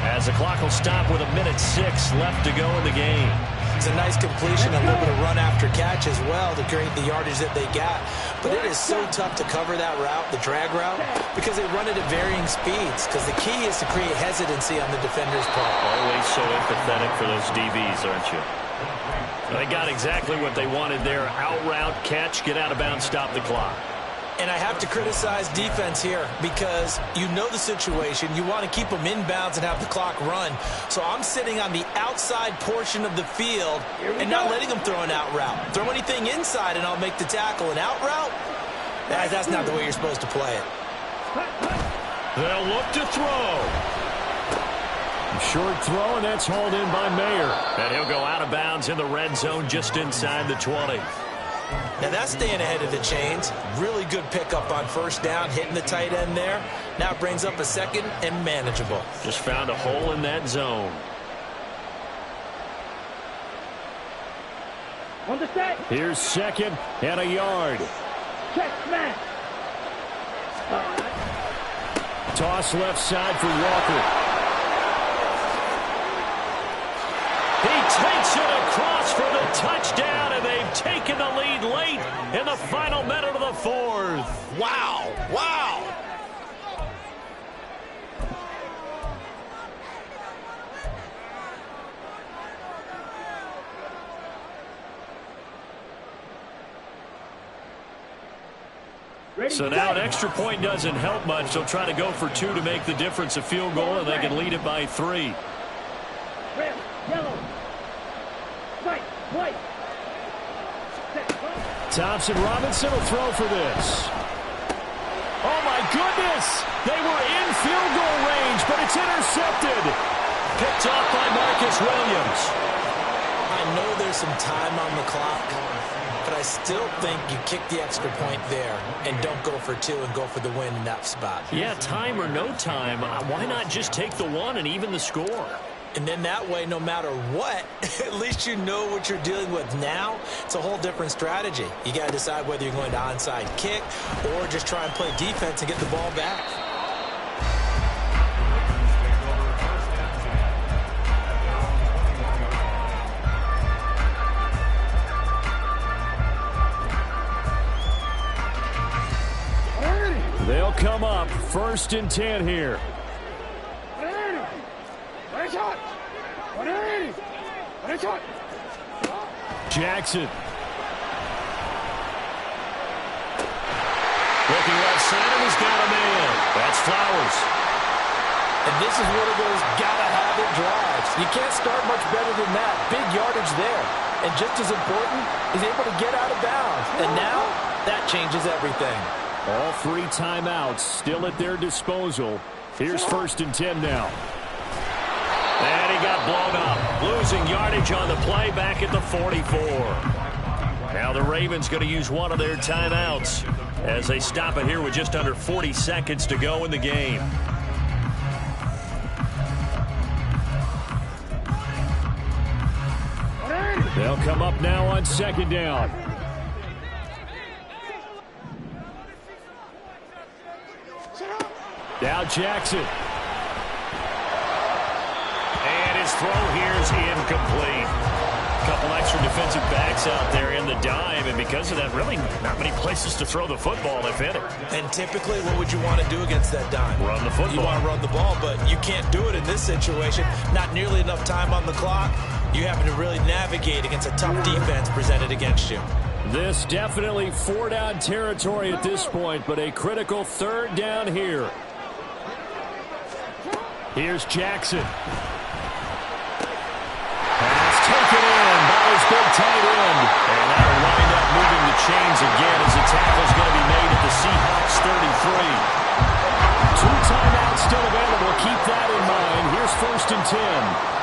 as the clock will stop with 1:06 left to go in the game. It's a nice completion, a little bit of run after catch as well to create the yardage that they got. But it is so tough to cover that route, the drag route, because they run it at varying speeds. Because the key is to create hesitancy on the defender's part. Always so empathetic for those DBs, aren't you? They got exactly what they wanted there. Out route, catch, get out of bounds, stop the clock. And I have to criticize defense here because you know the situation. You want to keep them inbounds and have the clock run. So I'm sitting on the outside portion of the field and not letting them throw an out route. Throw anything inside and I'll make the tackle. An out route? That's not the way you're supposed to play it. They'll look to throw. Short throw, and that's hauled in by Mayer. And he'll go out of bounds in the red zone just inside the 20. Now that's staying ahead of the chains. Really good pickup on first down, hitting the tight end there. Now it brings up a second and manageable. Just found a hole in that zone. On the set. Here's second and a yard. Check, smash. Toss left side for Walker. He takes it across for the touchdown, and they've taken the lead late in the final minute of the fourth. Wow. Wow. So now an extra point doesn't help much. They'll try to go for two to make the difference a field goal, and they can lead it by 3. Red, yellow, white, white. Thompson Robinson will throw for this. Oh, my goodness! They were in field goal range, but it's intercepted. Picked off by Marcus Williams. I know there's some time on the clock, but I still think you kick the extra point there and don't go for two and go for the win in that spot. Yeah, time or no time, why not just take the one and even the score? And then that way, no matter what, at least you know what you're dealing with now. It's a whole different strategy. You got to decide whether you're going to onside kick or just try and play defense and get the ball back. They'll come up 1st and 10 here. Jackson. Looking right side, and he's got a man. That's Flowers. And this is one of those gotta-have-it drives. You can't start much better than that. Big yardage there. And just as important, he's able to get out of bounds. And now, that changes everything. All 3 timeouts still at their disposal. Here's 1st and 10 now. And he got blown up. Losing yardage on the play back at the 44. Now the Ravens going to use one of their timeouts as they stop it here with just under 40 seconds to go in the game. They'll come up now on 2nd down. Now Jackson. And his throw here is incomplete. A couple extra defensive backs out there in the dime, and because of that, really not many places to throw the football, if any. And typically, what would you want to do against that dime? Run the football. You want to run the ball, but you can't do it in this situation. Not nearly enough time on the clock. You have to really navigate against a tough defense presented against you. This definitely 4-down territory at this point, but a critical 3rd down here. Here's Jackson. Pass taken in by his big tight end. And that'll wind up moving the chains again as the tackle's going to be made at the Seahawks 33. 2 timeouts still available. Keep that in mind. Here's 1st and 10.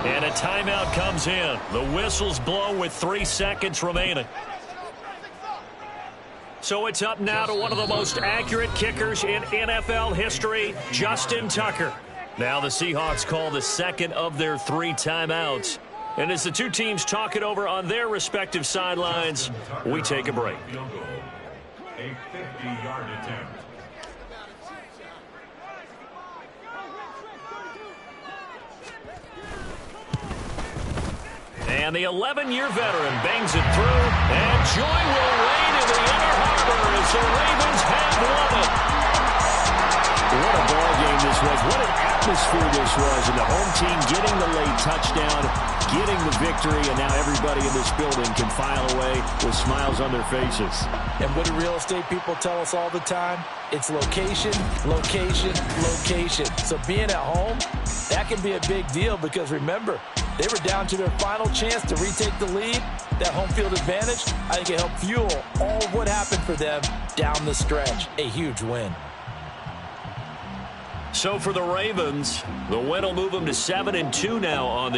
And a timeout comes in. The whistle's blown with 3 seconds remaining. So it's up now to one of the most accurate kickers in NFL history, Justin Tucker. Now the Seahawks call the second of their 3 timeouts. And as the two teams talk it over on their respective sidelines, we take a break. A 50-yard attempt. And the 11-year veteran bangs it through, and joy will reign in the Inner Harbor as the Ravens have won it. What a ball game this was. What an atmosphere this was. And the home team getting the late touchdown, getting the victory, and now everybody in this building can file away with smiles on their faces. And what do real estate people tell us all the time? It's location, location, location. So being at home, that can be a big deal because remember, they were down to their final chance to retake the lead. That home field advantage, I think it helped fuel all of what happened for them down the stretch. A huge win. So for the Ravens, the win will move them to 7-2 now on the